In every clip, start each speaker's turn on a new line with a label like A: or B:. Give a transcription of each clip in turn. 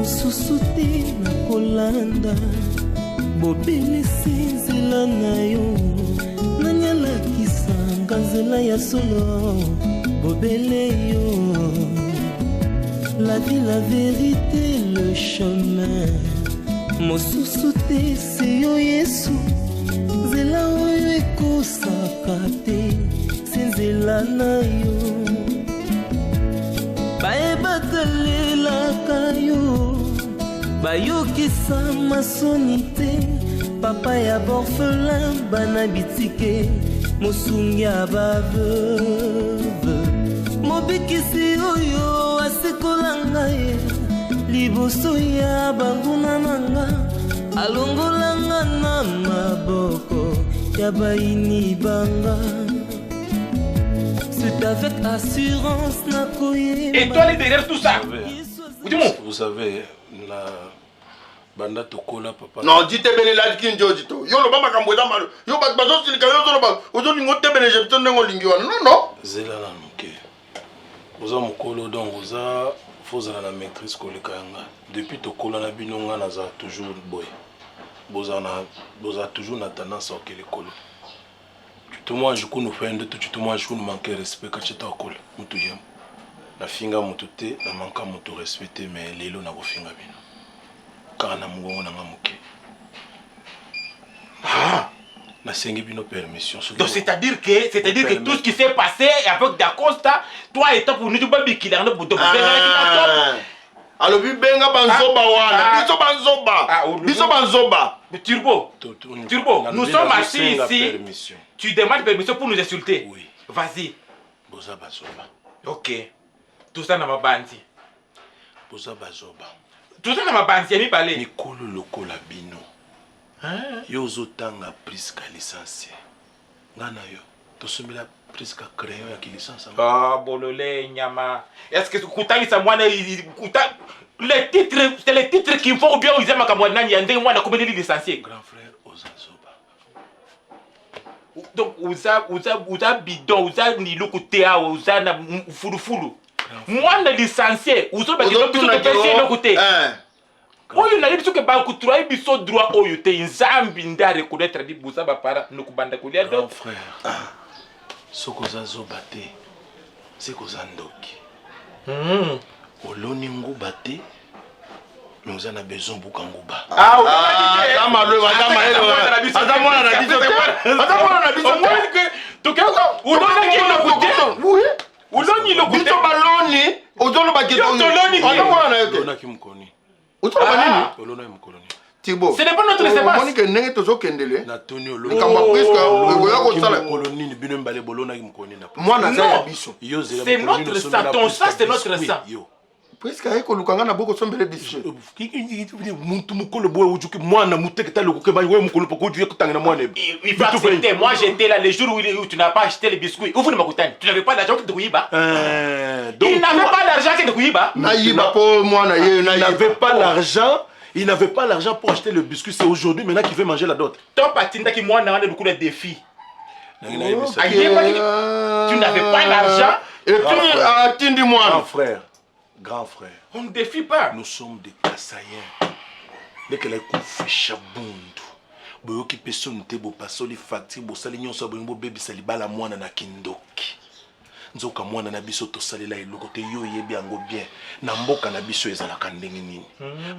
A: mosusu te na kolanda bobelisi nzela na yo nanyalakisanga nzela ya solo bobele yo la vie, la vérité, le chemin mosusu te se yo Yesu nzela oyo ekosaka te se nzela na yo bayebatalelaka yo bayokisa masoni te papa ya borfelin bana bitike mosungi ya baveuve mobikisi oyo asekola ngai liboso ya banguna nanga alongolanga na maboko ya baini banga. C'est avec assurance na koyeba.
B: Et toi, les derrière tout ça.
C: Vous savez, la banda tokola papa.
D: Non, dites bene la kinjo dito. Yo lo baba kamboda malo. Yo ba bazo silika yo zo ba. Ozo ningote bene jepto ngo lingiwa. Non non.
C: Zela na muke. Oza mukolo donc oza fozala la maîtrise koleka yanga. Depuis tokola na binonga na za toujours boy. Boza toujours na tendance à okele kolo. Tout moi je nous fait de tout moi je nous manque respect quand tu t'accole mutu yem na finga mutu te na manka mutu respecter mais lelo na ko finga bino kana mungo na ngamuke ah na sengi bino permission
B: donc c'est-à-dire que tout ce qui s'est passé avec Dacosta toi et toi pour nous tu babi qui l'arne pour
D: alors bi benga banzoba wana biso banzoba
B: Turbo nous sommes assis ici tu demandes permission pour nous insulter
C: oui
B: vas-y
C: boza bazoba
B: ok tout ça na mabandi
C: boza bazoba
B: tout ça na mabandi mi parler
C: mikolo lokola bino yo zotanga priska licence ngana yo tosomela priska crayon ya licence
B: ah bolole nyama est-ce que kutangisa mwana les titres c'est les titres qu'il faut bien user makamwana nyande mwana komeli licencié
C: grand frère ozazoba
B: donc uza bidon uza nilukutea uza na fulu mwana licencié uzo ba kilo biso pesi no côté oyo na libiso ke ba kutura biso droit oyo te nzambi nda reconnaître di buza ba para no kubanda kulia
C: grand frère soko zazoba te seko zandoki oloni nguba te mais vous en avez besoin pour Kanguba.
D: Thibaut,
B: ce n'est pas notre espace.
D: Monique n'est pas au Kendele.
B: C'est notre sang, ça c'est notre sang.
D: Presque avec le Lukanga na boko sombele biso.
C: Muntu mukolo boy ujuki mwana muteketa lokuke ba wewe mukolo poko ujuki kutanga na mwana.
B: Il faut accepter. Moi j'étais là le jour où tu n'as pas acheté les biscuits. Où vous ne m'écoutez? Tu n'avais pas l'argent que de kuiba. Il n'avait pas l'argent que de kuiba.
D: Naïba pour moi na
C: il n'avait pas l'argent. Il n'avait pas l'argent pour acheter le biscuit. C'est aujourd'hui maintenant qu'il veut manger la dot.
B: Ton patinda qui moi n'a beaucoup de défis. Tu n'avais pas l'argent.
D: Et puis attendez moi.
C: Grand frère,
B: on ne défie pas.
C: Nous sommes des Kassaïens. Dès que les coups fait chabundu, boyo qui personne te bo pasoli facture bo salignon so bo bébé salibala mwana na kindoki. Nzoka mwana na biso to salela eloko te yo yebi yango bien. Na mboka na biso ezala kandenge nini.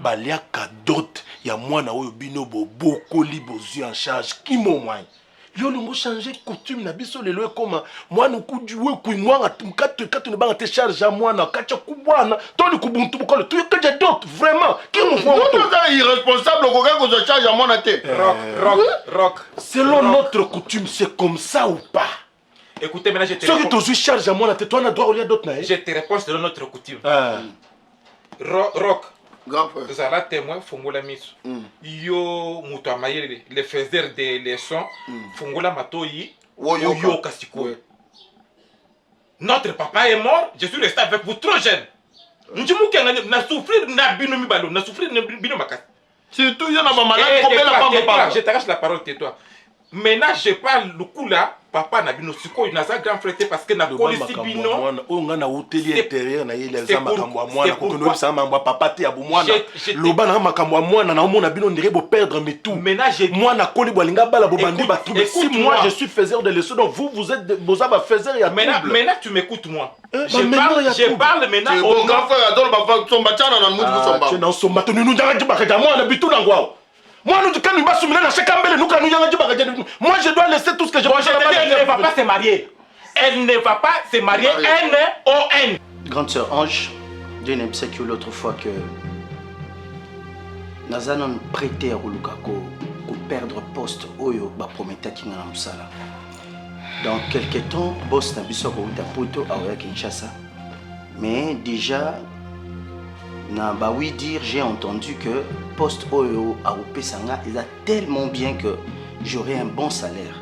C: Balia kadot ya mwana oyo bino bo bokoli bozu en charge ki mo mwai. Yo longo changer coutume na biso lelo ekoma mwana kujuwe kuimwanga katu ne banga te charge à mwana kacha kubwana to ni kubuntu bukolo tu que j'ai d'autres vraiment qui me font
D: irresponsable ko ko charge à mwana te
B: rock
C: selon notre coutume c'est comme ça ou pas.
B: Écoutez maintenant je te
C: réponds. Ceux qui te charge à mwana te toi na droit au lieu d'autres na.
B: Je te réponds selon notre coutume. Rock vous allez témoin fongola miso yo muto amayele le faiseur des leçons fongola matoyi yo kasiko notre papa est mort je suis resté avec vous trop jeune njimuke na souffrir na bino mibalo na souffrir na bino makasi
D: surtout yo na ba malade ko bela pas
B: je t'arrache la parole tais-toi Maintenant, je parle le coup là. Papa n'a bino siko naza grand frère parce que na kolisi bino
C: on a hôtelier intérieur na yele za makambo a mwana ko tono bisa mambo papa te abu mwana loba na makambo a mwana na mona bino ndire bo perdre mais tout mwana koli bolinga bala bo bandi ba tout si moi je suis faiseur de leçons donc vous êtes bozaba faiseur ya
B: maintenant tu m'écoutes moi je parle maintenant
D: au grand frère adore ba fa somba tchana na mutu somba
C: tu na somba to nous ndanga djibaka mwana bitu na ngwao. Moi, nous, quand nous bassons, moi, je dois laisser tout ce que je
B: pense. Elle ne va pas se marier. Elle ne va pas se marier. N-O-N.
E: Grande sœur Ange, Dieu n'aime ça que l'autre fois que Nazanon prêté à Roulukako pour perdre poste Oyo, bah promettait qu'il n'a pas ça. Dans quelques temps, boss n'a pas besoin de poto à Kinshasa. Mais déjà, bah oui dire, j'ai entendu que poste Oyo à Opesanga, il a tellement bien que j'aurai un bon salaire.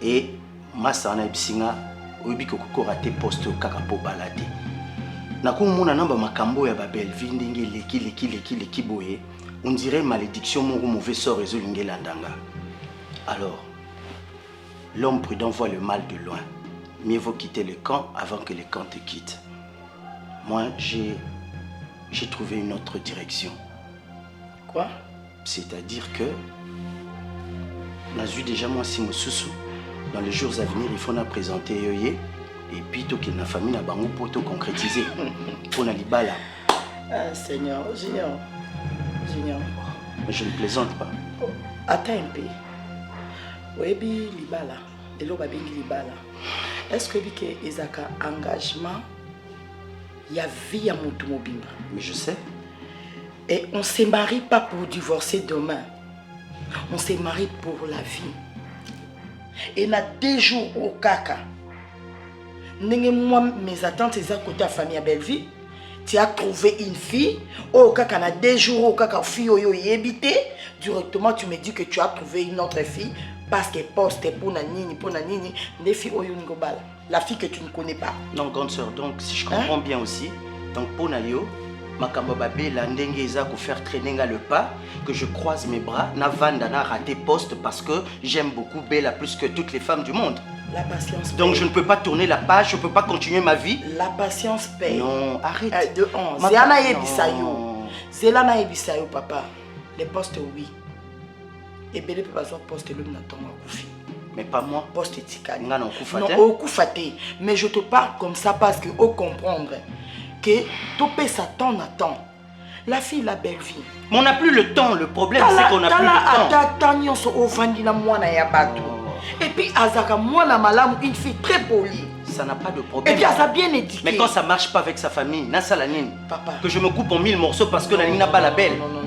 E: Et Masana Bisinga, Obi Koko raté poste Kakapo Balade. Nakumuna namba makambo ya babel vindingi leki boye. On dirait malédiction mon mauvais sort résolungé landanga. Alors, l'homme prudent voit le mal de loin. Mieux vaut quitter le camp avant que le camp te quitte. Moi, j'ai trouvé une autre direction. Quoi? C'est-à-dire que Nazu déjà moi si Moussousou. Dans les jours à venir, il faut nous présenter Yoye. Et puis tout qu'il n'a famille n'a pas pour tout concrétiser. Pour Nalibala.
F: Ah Seigneur, Junior.
E: Mais je ne plaisante pas.
F: Oh, attends un peu. Webi Libala. De l'eau babi Libala. Est-ce que Ezaka engagement? Il y a vie à Moutoumobimba.
E: Mais je sais.
F: Et on ne se marie pas pour divorcer demain. On se marie pour la vie. Et il y a 2 jours au caca. Moi, mes attentes, c'est à côté de la famille à Belleville. Tu as trouvé une fille. Au caca, il y a 2 jours au caca, fille au habité. Directement, tu me dis que tu as trouvé une autre fille. Parce que poste pour Nanini, des filles au Yungobal. La fille que tu ne connais pas.
E: Non, grande soeur, donc si je comprends bien aussi, donc pour Nalio, Makambabe, la Ndengeza pour faire traîner le pas, que je croise mes bras, Navanda n'a raté poste parce que j'aime beaucoup Bella plus que toutes les femmes du monde.
F: La patience paye.
E: Donc je ne peux pas tourner la page, je ne peux pas continuer ma vie.
F: La patience paye.
E: Non, arrête.
F: De 11. Zéana Ebisayo. Zélana Ebisayo, papa. Les postes, oui. Et Bélé peut pas avoir poste l'homme n'attend pas Koufi.
E: Mais pas moi.
F: Poste Tikani.
E: Non,
F: au Koufate. Mais je te parle comme ça parce que au comprendre que tout peut s'attendre à temps. La fille, la belle vie.
E: Mais on n'a plus le temps. Le problème, c'est qu'on n'a plus le temps.
F: Et puis, Azaka, moi, la malam, une fille très polie.
E: Ça n'a pas de problème.
F: Et puis, elle a bien éduqué.
E: Mais quand ça ne marche pas avec sa famille, Nassalanine,
F: papa,
E: que je me coupe en 1000 morceaux parce que Nanine n'a pas la belle.
F: Non.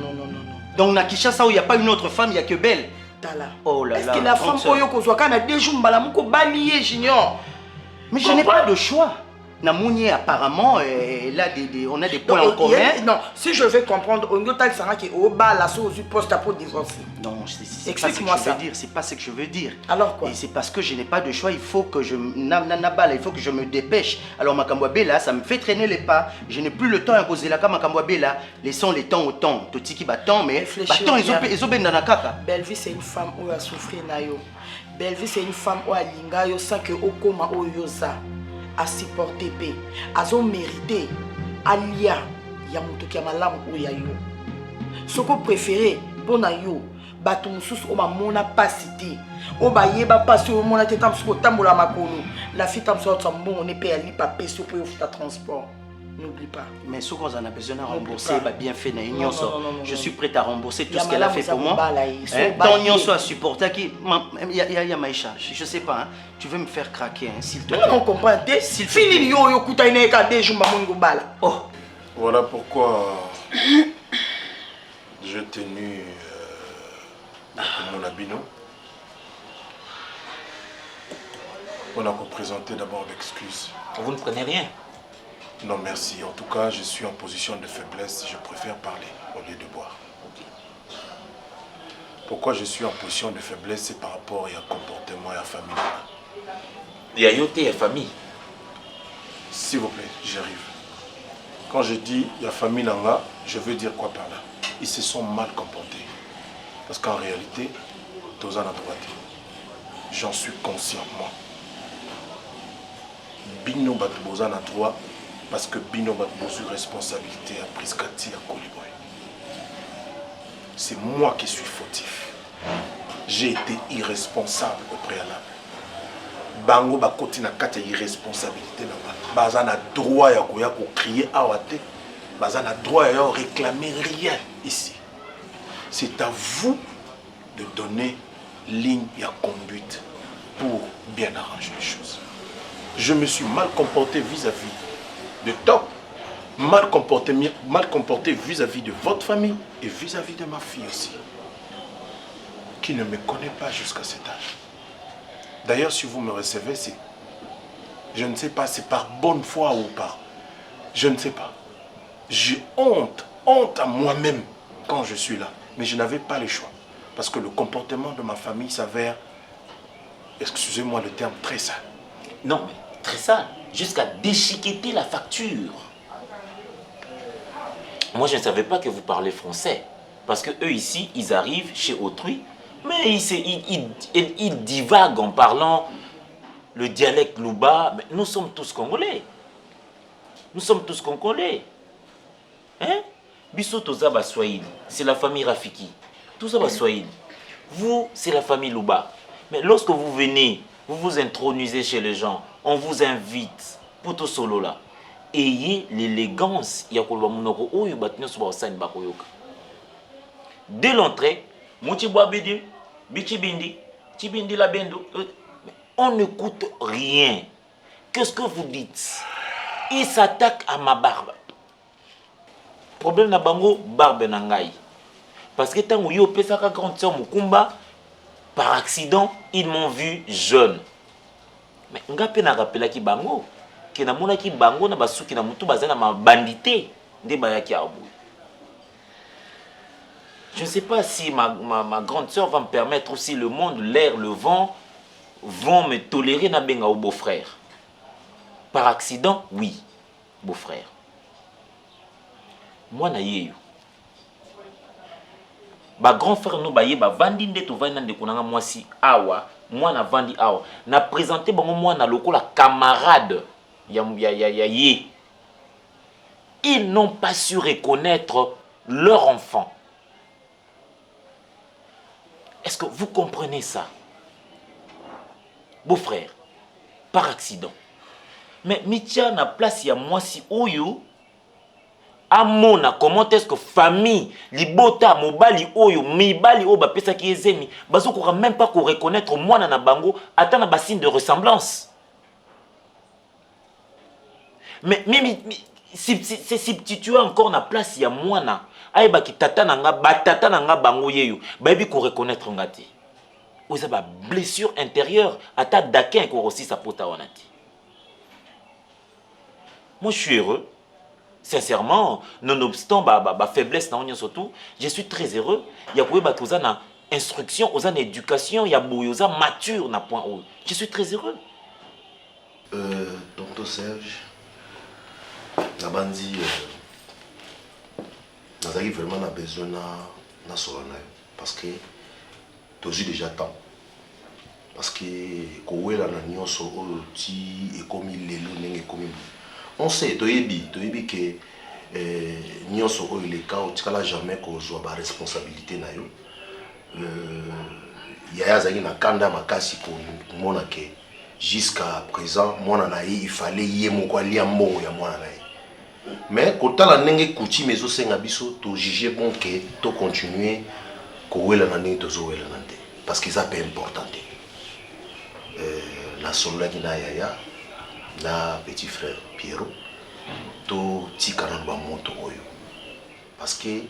E: Donc, na Kinshasa où il n'y a pas une autre femme, il n'y a que Belle.
F: Oh là là. Est-ce que la femme Oyo Kozwaka a des jours Mbalamuko balié, Junior?
E: Mais je n'ai pas de choix. Namouni apparemment, là, on a des points en commun.
F: Non, si je vais comprendre, on doit savoir qu'il y a la sauce du poste pour divorcer.
E: Non, c'est pas ce que je veux dire. C'est pas ce que je veux dire.
F: Alors quoi?
E: Et c'est parce que je n'ai pas de choix. Il faut que je il faut que je me dépêche. Alors Makambouabé là, ça me fait traîner les pas. Je n'ai plus le temps à poser la cam Makambouabé là. Laissons les temps au temps. Totiki baton, mais baton ils ont ben dans la caca.
F: Belleville c'est une femme où a souffert nayo. Belleville c'est une femme où a linga yo sans que okoma oyoza. À supporter paix, à son mérité, à l'IA, il y a mon qui a malam ou ya yo. Ce qu'on préféré, pour na yo, baton sous au mona pas cité. Au baye ba pas sur mon tête tam sur tambola makolo. La fille tam sur son bon on est payé ali papier sur pour faire transport. N'oublie pas.
E: Mais ce qu'on en a besoin de rembourser, bah bien fait na union so. Je suis prêt à rembourser tout ce qu'elle a fait pour moi. Ton union soit supporter qui il y a Maïcha, je sais pas hein. Tu veux me faire craquer hein, s'il te plaît.
F: On comprend. Fini yo yo kuta ina ka de jumba mungu bala.
C: Oh. Voilà pourquoi j'ai tenu mon abino. On a représenté d'abord l'excuse.
G: Vous ne prenez rien?
C: Non merci, en tout cas je suis en position de faiblesse, je préfère parler au lieu de boire. Pourquoi je suis en position de faiblesse, c'est par rapport à un comportement et à la famille.
G: Il y a yoté et famille.
C: S'il vous plaît, j'arrive. Quand je dis il y a famille là, je veux dire quoi par là? Ils se sont mal comportés. Parce qu'en réalité, tous en a droite. J'en suis conscient, moi. Bino Batboza n'a droit parce que Bino Batboza responsabilité à prise Kati à Koliboy. C'est moi qui suis fautif. J'ai été irresponsable au préalable. Bango bakoti na kati irresponsabilité na baza na droit ya koya ko crier awate. Baza na droit ya réclamer rien ici. C'est à vous de donner ligne et conduite pour bien arranger les choses. Je me suis mal comporté vis-à-vis de Top, mal comporté vis-à-vis de votre famille et vis-à-vis de ma fille aussi, qui ne me connaît pas jusqu'à cet âge. D'ailleurs, si vous me recevez, c'est, je ne sais pas, c'est par bonne foi ou par, je ne sais pas. J'ai honte à moi-même quand je suis là, mais je n'avais pas le choix. Parce que le comportement de ma famille s'avère, excusez-moi le terme, très sale.
G: Non, mais très sale. Jusqu'à déchiqueter la facture. Moi, je ne savais pas que vous parlez français. Parce que eux ici, ils arrivent chez autrui, mais ils divaguent en parlant le dialecte Luba. Mais nous sommes tous Congolais. Nous sommes tous Congolais. Hein? Bisso Tozaba Swahili, c'est la famille Rafiki. Tout ça va Swahili. Vous, c'est la famille Luba. Mais lorsque vous venez, vous vous intronisez chez les gens, on vous invite pour tout solo là. Ayez l'élégance. Dès l'entrée, on n'écoute rien. Qu'est-ce que vous dites? Il s'attaque à ma barbe. Problème na bango, barbe nangai. Parce que tant que yo pesaka grande sœur Mukumba, par accident, ils m'ont vu jeune. Mais nga pe na rappela ki bango, ke na mona ki bango na basuki na mutu bazana ma bandité nde bayaki abu. Je ne sais pas si ma grande sœur va me permettre aussi le monde, l'air, le vent vont me tolérer na benga au beau-frère. Par accident, oui, beau-frère. Moi na yeyo. Ba grand frère no baye ba vandi ndeto vandi nde kunanga mwasi awa moi na vandi awa na présenté bango moi na lokola camarade ya ye. Ils n'ont pas su reconnaître leur enfant. Est-ce que vous comprenez ça? Beau-frère, par accident. Mais mitia na place ya mwasi oyo amona comment est-ce que famille libota mobali oyo mibali o ba pesa ki ezemi bazo ko même pas ko reconnaître mwana na bango ata na ba signe de ressemblance. Mais si tu es encore na place ya mwana ay ba ki tata nanga batata nanga bango yeyo ba bi ko reconnaître ngati oza ba blessure intérieure ata dakin ko aussi sa pota wanati. Moi je suis heureux. Sincèrement, nonobstant ma faiblesse, je suis très heureux. Il y a une instruction, une éducation, il y a une mature. Je suis très heureux.
D: Tonton Serge, la bandi, nous avons vraiment besoin de Solana. Parce que tu as déjà temps. Parce que quand on a un sur et comme il est comme on sait, que nyonso oyo le cas otikala jamais kozwa ba responsabilité na yo. Yaya zaki na kanda makasi ko mona ke jusqu'à présent mona na il fallait yé moko alia mbongo ya mona na ye. Mais kotala ndenge kuti mezo senga biso to juger bon que to continuer ko wela na ndenge to zo wela na ndenge parce que ça peut important. La solo qui na yaya na petit frère Pierrot to tikana ba moto oyo parce que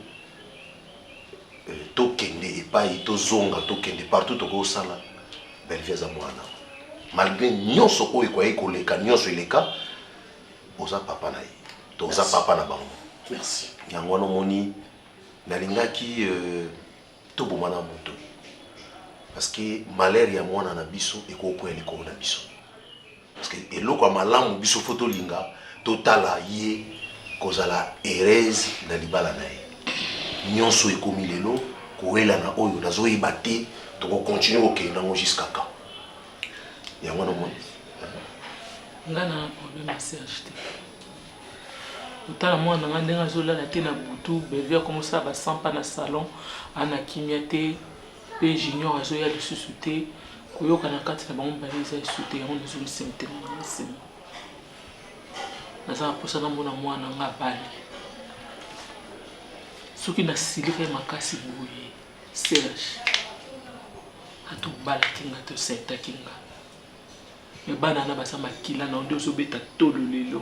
D: to kende et pas to zonga to kende partout to go sala belle vie za mwana malgré nyonso oyo kwa eko leka nyonso leka oza papa na ye to oza papa na bango. Merci yango no moni nalingaki to bomana moto parce que malheur ya mwana na biso eko ko eliko na biso. Parce que eloko ya malamu biso photo linga totala ye kozala heureuse na libala na ye nyonso ekomi lelo koela na oyo nazoyeba te toko continuer kokenda ngo jusqu'à quand. yango na moni
H: nga na problème à Serge te otala mwana nga ndenge azolala te na butu bevi akomosa basampa na salon ana kimia te mpe junior azoya lisusu te koyoka na kati na bango mibale eza esu te yango nazomisa mitema na nsima naza na mposa namona mwana nga abali soki nasilika ye makasi boye Serge atobalaki nga tosentaki nga me bana na basa makila na nde ozobeta tolo lelo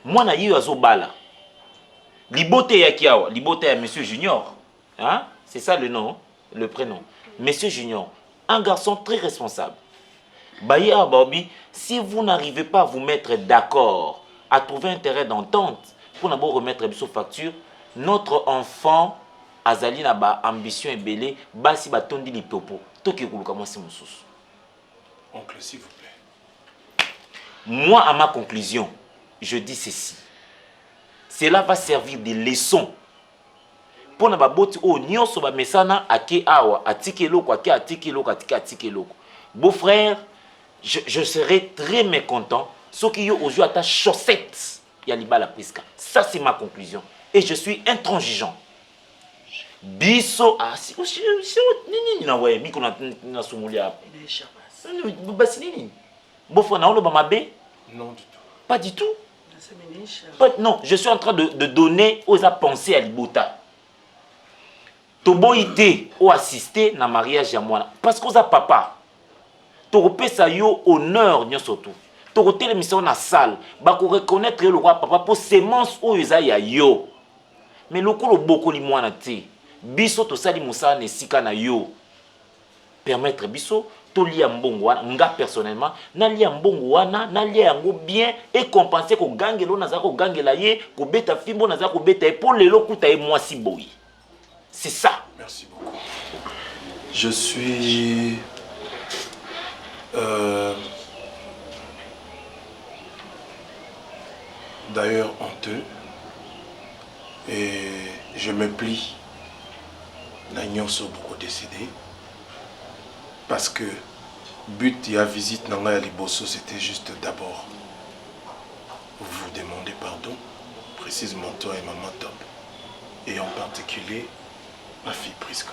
G: mwana yeyo azobala libote ya kiawa libote ya monsieur Junior hein? C'est ça le nom, le prénom monsieur Junior, un garçon très responsable. Baya Babi, si vous n'arrivez pas à vous mettre d'accord, à trouver un terrain d'entente pour d'abord remettre les factures, notre enfant Azali na ba ambition et belé, basi batondi li popo. Toki kuluka moi c'est mon sous.
C: Oncle, s'il vous plaît.
G: Moi, à ma conclusion, je dis ceci. Cela va servir de leçon. Pour na baboti o nyonso ba mesana ake awa atike loko ake atike loko atike atike loko. Beau-frère, je serai très mécontent ceux qui ont aujourd'hui à ta chaussette yaliba la priska. Ça c'est ma conclusion et je suis intransigeant. Biso si nini na waye miko na sumulia. Basi nini? Beau-frère na oloba mabe?
C: Non du tout.
G: Pas du tout. Non, je suis en train de donner aux à penser à Libota. Toboïté ou assister na mariage ya mwana parce que za papa tokopesa yo honneur nyonso tout tokote l'émission na salle ba ko reconnaître le roi papa pour sémence oyo eza ya yo mais lokolo bokoli mwana te biso tosali mosala na sika na yo permettre biso tolia mbongo wana nga personnellement nalia mbongo wana nalia yango bien et compenser ko gangelo naza ko gangela ye ko beta fimbo naza ko beta pour lelo kuta e mwasi boy. C'est ça.
C: Merci beaucoup. Je suis d'ailleurs honteux et je me plie. N'ayons beaucoup décidé parce que but de la visite dans la Liboso c'était juste d'abord vous demander pardon, précisément toi et maman Top, et en particulier ma fille Priska.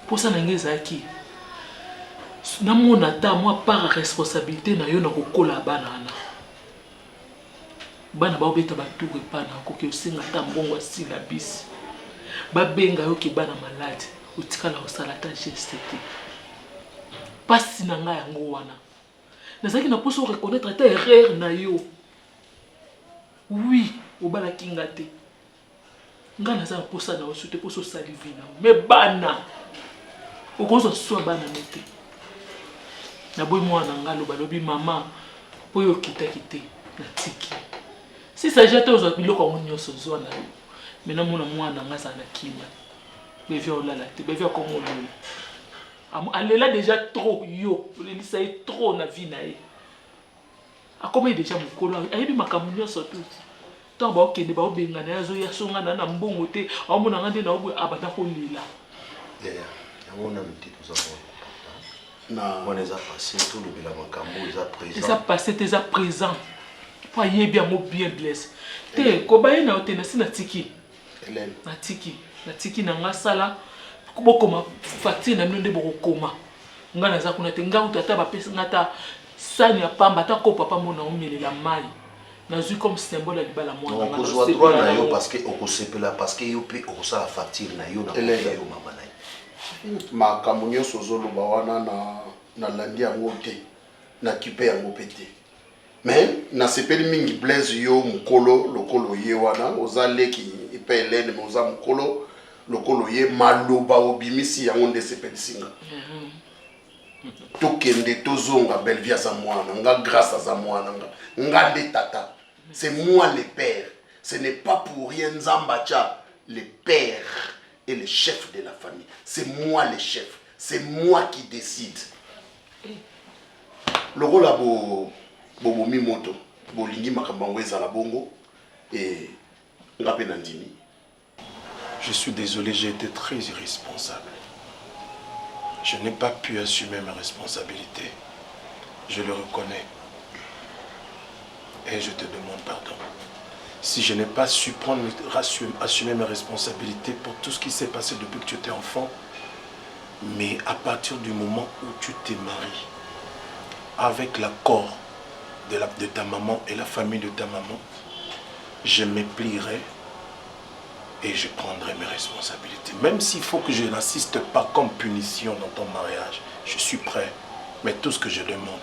H: Pour ça, Nangezaki, namona ta moi par responsabilité na yo na kokola banana. Bana ba obeta ba tour pana ko ke osinga ta mbongo sila bis. Ba benga yo ke bana malade, utikala osala ta geste te. Pasi na nga yango wana. Nazaki na poso reconnaître ta erreur na yo. Oui, obala kinga te. Nga naza posa na osute poso salivina me bana okozo so bana nete na boy mwana nga lo balobi mama poyo kita kite na tiki si ça jette aux autres biloko ngonyo so zona mais na mwana nga za na kima bevia olala te bevia comme on alela déjà trop yo lelisa est trop na vie na ye akoma déjà mukolo ayebi makambo nyonso tout tant ba okende ba obengana yazo ya songa na mbongo te amona ngande na obwe abata ko lila
D: yango na miti tozako na on les a passé tout le bila makambo ils a présent
H: ils a passé tes à présent pour y bien mo bien blessé te ko ba na otena sina tiki Hélène na tiki na nga sala ko ma facture na nde boko koma ngana za kuna te nga utata ba pesa ngata sani ya pamba ta ko papa mona omelela mai na zu comme symbole de bala moi
D: on ko droit na yo parce que on sepela parce que yo pe on sa la facture na yo na yo mama na
I: ma kamunyo sozolo ba wana na landi yango te na kipe yango pete mais na sepeli mingi blaze yo mukolo lokolo ye wana ozaleki ipe Hélène mais oza mukolo lokolo ye maloba obimisi yango nde sepeli singa tokende tozonga Bellevia za mwana nga grâce za mwana nga de tata. C'est moi le père. Ce n'est pas pour rien Nzambacha, le père et le chef de la famille. C'est moi le chef. C'est moi qui décide. Le rôle à Bobomi Moto, Bolingi Makambango ezala bongo et Ngapé Nandini.
C: Je suis désolé, j'ai été très irresponsable. Je n'ai pas pu assumer mes responsabilités. Je le reconnais. Et je te demande pardon. Si je n'ai pas su assumer mes responsabilités pour tout ce qui s'est passé depuis que tu étais enfant, mais à partir du moment où tu t'es marié, avec l'accord de ta maman et la famille de ta maman, je me plierai et je prendrai mes responsabilités. Même s'il faut que je n'assiste pas comme punition dans ton mariage, je suis prêt. Mais tout ce que je demande,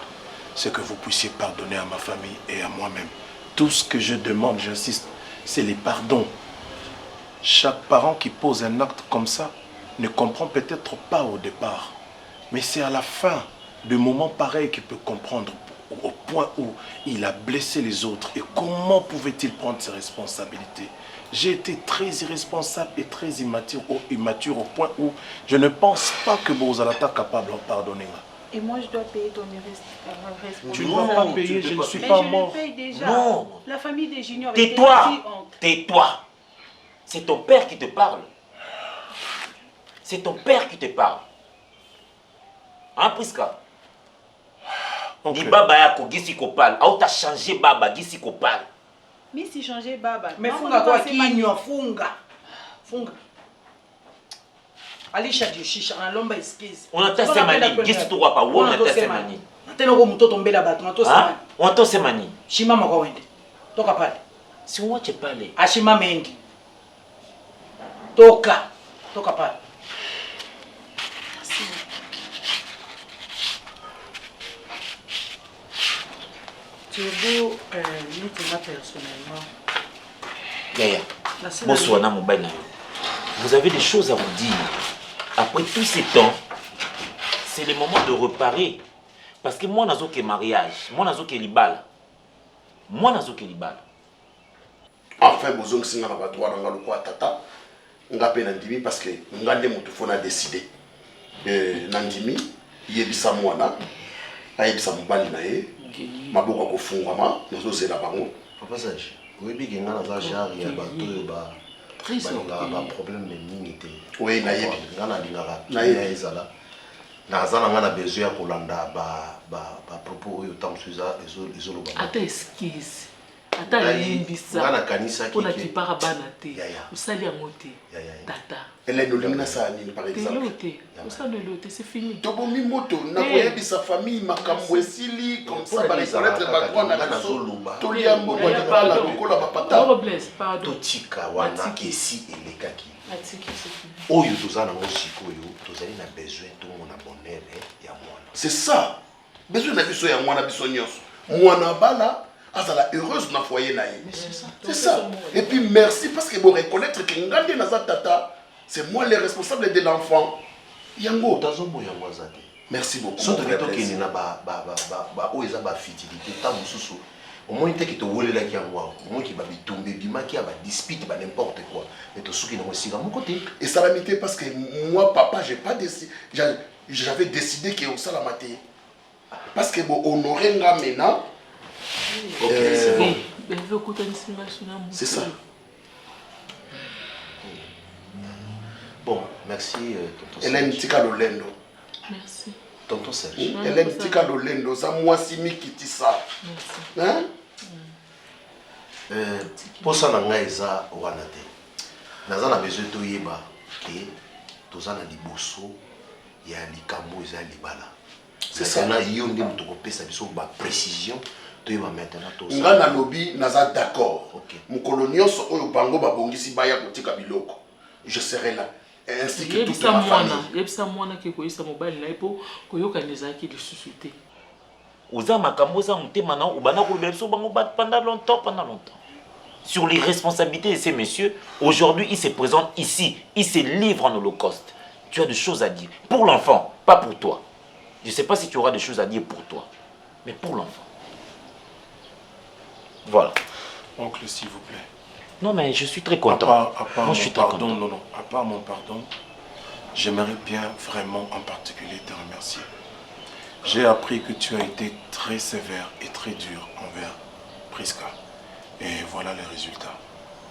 C: c'est que vous puissiez pardonner à ma famille et à moi-même. Tout ce que je demande, j'insiste, c'est les pardons. Chaque parent qui pose un acte comme ça ne comprend peut-être pas au départ. Mais c'est à la fin de moments pareils qu'il peut comprendre au point où il a blessé les autres. Et comment pouvait-il prendre ses responsabilités? J'ai été très irresponsable et très immature au point où je ne pense pas que Bozalata est capable de pardonner.
J: Et moi, je dois payer ton responsabilité.
C: Tu ne dois pas payer, je ne suis pas mort.
J: Mais je le paye déjà.
G: Non.
J: La famille des juniors...
G: Tais-toi. Tais-toi. C'est ton père qui te parle. C'est ton père qui te parle. Hein, Priska? Dis baba yako gisi ko parle. Ah, t'as changé baba gisi ko parle.
J: Mais si changer baba.
F: Mais funga quoi qui ignore funga. Alisha Diochicha na lomba excuse.
G: On entend ces manies. Gisi to wapa. On entend ces manies.
F: Teno ko muto tombela bato, on
G: hein? On entend ces manies.
F: Shima mako wende. Toka pale.
G: Si moi tu parles.
F: Ashima mengi. Toka pale. Merci. Turbo, moi personnellement.
G: Yaya, bonsoir, vous avez des choses à vous dire. Après tous ces temps, c'est le moment de reparer. Parce que moi, je suis mariage. Moi, je suis libal. Moi, je suis libal.
I: Enfin, besoin que singa na droit dans le quoi tata. Nga pe nandimi parce que nga nde mutu fona décider. Nandimi yebisa mwana. Ayebisa mobali na ye. Maboko ko fungama, nazo zela bango.
D: Papa Sage, oui bi nga na za jari ya bato yo ba ba problème de minité.
I: Oui, na yebi
D: nga na lingaka. Na ezala. Na za nga na besoin ya kolanda ba propos oyo tamsuza ezolo ba.
H: Ata esquisse. Ata limbisa.
D: Nga na kanisa ki.
H: Pona kipara bana te. Usali yango te. Tata.
I: Elle est lingna sa ni par exemple.
H: Telote. Usali lote, c'est fini.
I: Tobo mi moto na koyebisa famille makambo esili comme ça ba reconnaître ba droit na biso. Toliambo ba la lokola ba pata.
D: Totika wana kesi elekaki. Oyo tozana ngo sikoyo tozali na besoin to mona bonheur ya mwana.
I: C'est ça. Besoin na biso ya mwana biso nyonso. Mwana bala azala heureuse na foyer na ye. C'est ça. Et puis merci parce que vous reconnaître que ngande na za tata, c'est moi le responsable de l'enfant. Yango
D: tazomo yango azate.
I: Merci beaucoup.
D: Surtout que tokeni na ba oyo ba fitilité ta mususu. Au moins te ki to wolela ki yango, au moins ki ba bitumbe bima ki ba dispute ba n'importe quoi. Mais to suki na mosika mon côté.
I: Et ça l'a mis parce que moi papa, j'ai pas décidé, j'avais décidé que ça la maté. Parce que bon honorer nga maintenant.
D: Ok, c'est bon.
I: C'est ça.
D: Bon, merci tonton.
I: Hélène Tika Lolendo.
H: Merci.
D: Tonton Serge.
I: Hélène Tika Lolendo, ça moi simi kiti ça. Hein?
D: Pour ça na eza wana te. Naza na besoin to yeba ke toza na liboso ya likambo eza libala. C'est ça na yonde muto ko pesa biso ba précision.
I: Nga na lobby naza d'accord. Mukolo nyonso oyo bango babongisi baya kotika biloko. Je serai là. Ainsi que toute ma famille.
H: Yebisa mwana ke koyisa mobali na ipo koyoka nezaki de susciter.
G: Oza makambo za mutema na ubana ko beso bango pendant longtemps. Sur les responsabilités de ces messieurs, aujourd'hui ils se présentent ici, ils se livrent en holocauste. Tu as des choses à dire pour l'enfant, pas pour toi. Je ne sais pas si tu auras des choses à dire pour toi, mais pour l'enfant. Voilà.
C: Oncle, s'il vous plaît.
G: Non, mais je suis très content.
C: Moi, je suis très content. Non, à part mon pardon, j'aimerais bien vraiment en particulier te remercier. J'ai appris que tu as été très sévère et très dur envers Priska. Et voilà les résultats.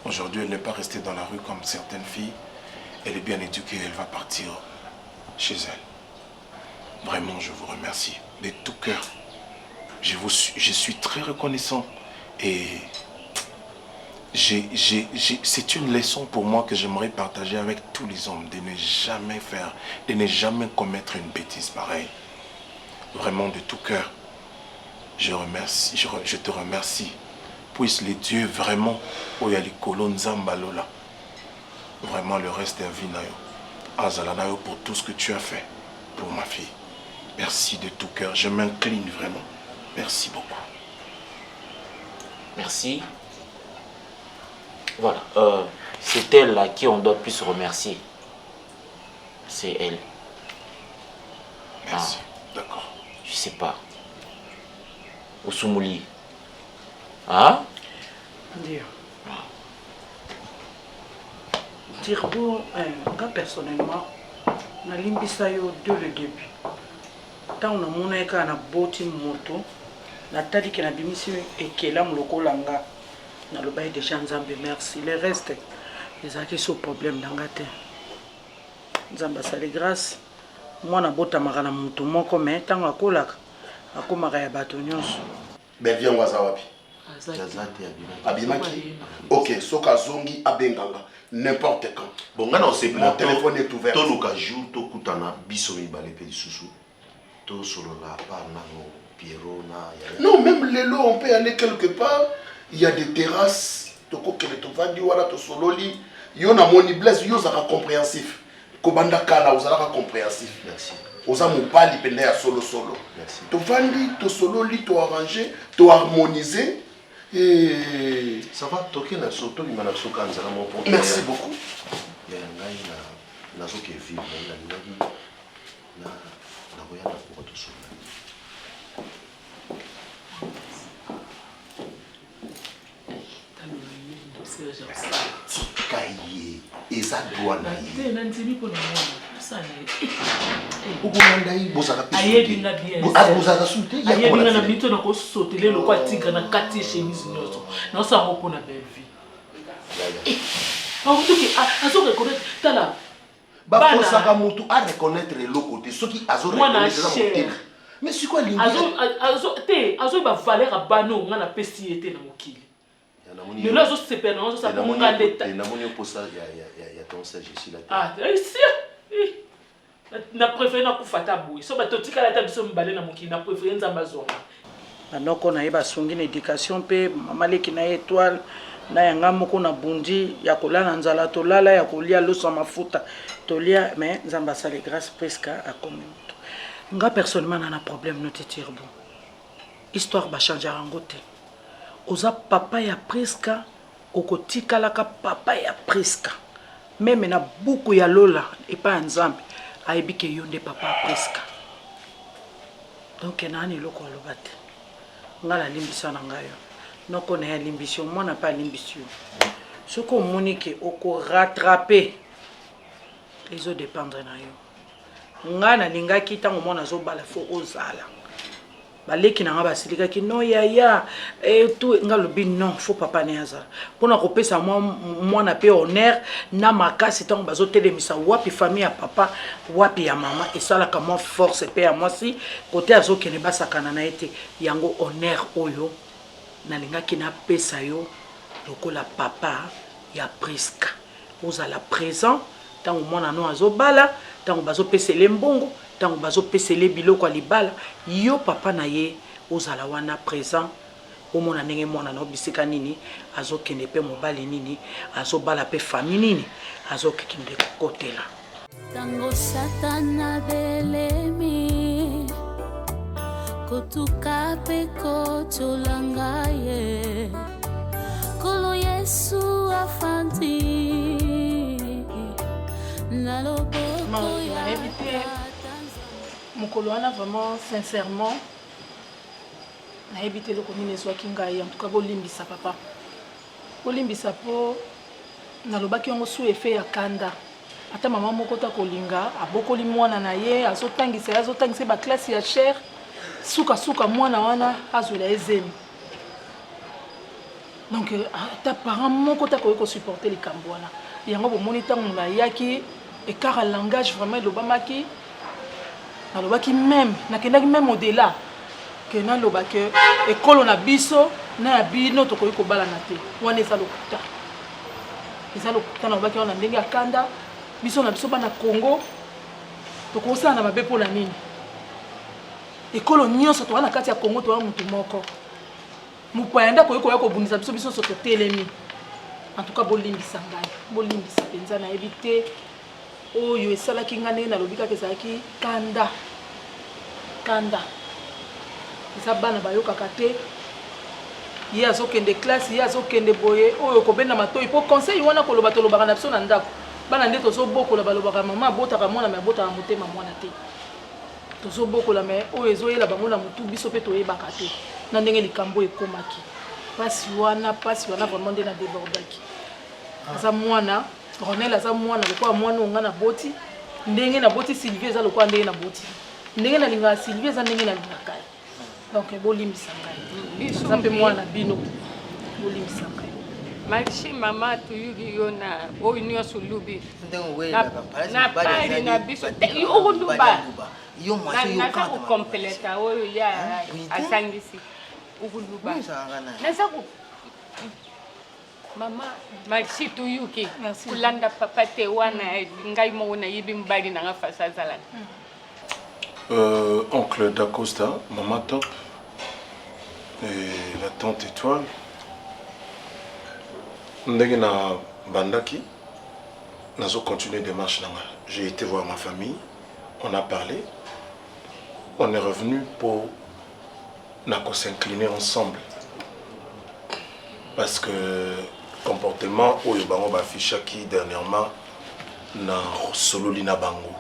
C: Aujourd'hui, elle n'est pas restée dans la rue comme certaines filles. Elle est bien éduquée, elle va partir chez elle. Vraiment, je vous remercie de tout cœur. Je suis très reconnaissant et c'est une leçon pour moi que j'aimerais partager avec tous les hommes, de ne jamais faire, de ne jamais commettre une bêtise pareille. Vraiment de tout cœur, je te remercie. Puisse les dieux vraiment, vraiment le reste de la vie, Azalanayo, pour tout ce que tu as fait pour ma fille. Merci de tout cœur, je m'incline vraiment. Merci beaucoup.
G: Merci. Voilà, c'est elle à qui on doit plus remercier. C'est elle.
C: Merci, d'accord.
G: Je sais pas. Osumuli. Hein?
F: Dire. Tirbo, moi personnellement, na limbisa yo dès le début. Tant on a mon écart na boti moto, na tali que na bimisi et kela muloko langa. Na le bail déjà nzambe merci. Le reste, les acquis sont problème d'angate. Nzamba sale grâce. Moi na bota makana mutu moko mais tant akolaka akomaka ya bato nyonso.
I: Belvie ngwaza wapi?
D: Azati
I: Abimaki. OK, soka zongi abenganga n'importe quand.
D: Bon ngana on sait
I: mon téléphone est ouvert.
D: Tout le jour to kutana biso mibale pe lisusu. To solo la pa na Pierrot na.
I: Non, même les lots on peut aller quelque part. Il y a des terrasses. Toko kele to vandi wala to sololi. Yo na moni bless yo zaka compréhensif. Kobanda kala ozalaka compréhensif.
D: Merci.
I: Oza mobali pende ya solo.
D: Merci.
I: To vandi to sololi to arranger, to harmoniser. Et
D: ça va toquer la soto du manaxo kanzala mon point.
I: Merci beaucoup.
D: Ya ngai na zo ke vivre na boya na pour to solo. Kaye eza douane
H: te na nzimi pona mwana sana
D: ukumanda yi bozaka pe
H: ayebinga bien
D: bozaka sute ya
H: ayebinga na mito na ko sauter le ko atinga na kati chemise nyoso na sa ngo pona belvi on dit que azo reconnaître tala
D: bafosaka mutu a reconnaître le côté ce qui azo reconnaître mais c'est quoi l'ingénieur
H: azo ba valeur a bano nga na pesi été na mokili mais là, je sais pas, non, je sais pas, mon gars d'état.
D: Il y a ton sage ici là.
H: Ah, ici. Na préféré na kufata boy. So ba totika la table so mbale na moki na préféré nzamba zonga.
F: Anoko na yeba songi na éducation pe mamaleki na étoile na yanga moko na bundi ya kolala nzala to lala ya kolia loso mafuta to lia mais nzamba sale grâce presque à combien. Nga personnellement na problème no te tirbo. Histoire ba changer angote. Oza papa ya presque okotikalaka papa ya presque même na buku ya lola et pas nzambe ayebi ke yo nde papa presque donc nani loko alobate ngala limbisa na ngayo noko na ya limbisio mona pas limbisio soko moni ke oko rattraper les autres dépendre na yo ngana lingaki tango mona zo bala fo ozala baleki na nga basilika ki no ya tout ngalobi non faut papa ne azala pona ko pesa moi na pe honneur na makasi tant bazo telemisa wapi famille ya papa wapi ya mama et ça la comment force pe à moi si côté azo kene basakana na été yango honneur oyo na linga ki na pesa yo lokola papa ya presque ozala présent tant mona no azo bala tant bazo pesa lembongo tango bazo pesele biloko libala yo papa na ye ozala wana présent omona ndenge mwana na bisika nini azokende pe mobali nini azobala pe famille nini azokende kokotela
K: tango satana belemi kotuka pe kotolanga ye kolo Yesu afandi na loboko ya
H: mokolo wana vraiment sincèrement na évité le commune soit kingai en tout cas bolimbisa papa bolimbisa po na lobaki yango sous effet ya kanda ata mama moko ta kolinga abokoli mwana na ye azotangisa ba classe ya cher suka mwana wana azola ezemi donc ata parent moko ta ko supporter les kambo wana yango bomoni tango na yaki écart à langage vraiment lobamaki nalobaki même nakendaki même au-delà ke naloba ke ekolo na biso na ya bino tokoki kobalana te wana eza lokuta nalobaki wana ndenge ya kanda biso na biso bana Congo tokosala na mabe mpona nini ekolo nyonso toza na kati ya Congo toza mutu moko mopaya nda koki koya kobundisa biso biso so totelemi en tout cas bolimbisa ngai bolimbisa mpenza nayebi te oyo esalaki ngai ndenge nalobi kaka ezalaki kanda eza bana bayokaka te ye azokende classe ye azokende boye oyo kobenda matoi mpo conseil wana koloba tolobaka na biso na ndako bana nde tozobokola balobaka mama abotaka mwana me abotaka motema mwana te tozobokola me oyo ezoyela bango na motu biso mpe toyebaka te na ndenge likambo ekomaki pasi wana vraiment nde na débordaki aza mwana Ronel aza mwana lokola mwana onga na boti ndenge na boti Sylvie eza lokola ndenge na boti ndenge na linga Sylvie eza ndenge na linga kai donc bolimbisa ngai aza mpe mwana bino bolimbisa ngai
L: Maxi mama tuyugi yona o nyonso lubi na pari na biso ukuluba yo mwasi yo kanta na completa oyo ya asangisi ukuluba nasa ku mama Maxi tuyuki kulanda papa te wana ngai mo na yibi mbali na ngafasa zala
C: oncle Dacosta, maman Top et la tante Étoile. Ndenge na bandaki, nazo continuer démarche nanga. J'ai été voir ma famille, on a parlé, on est revenu pour s'incliner ensemble. Parce que comportement oyo bango ba fichaki dernièrement na sololina bango.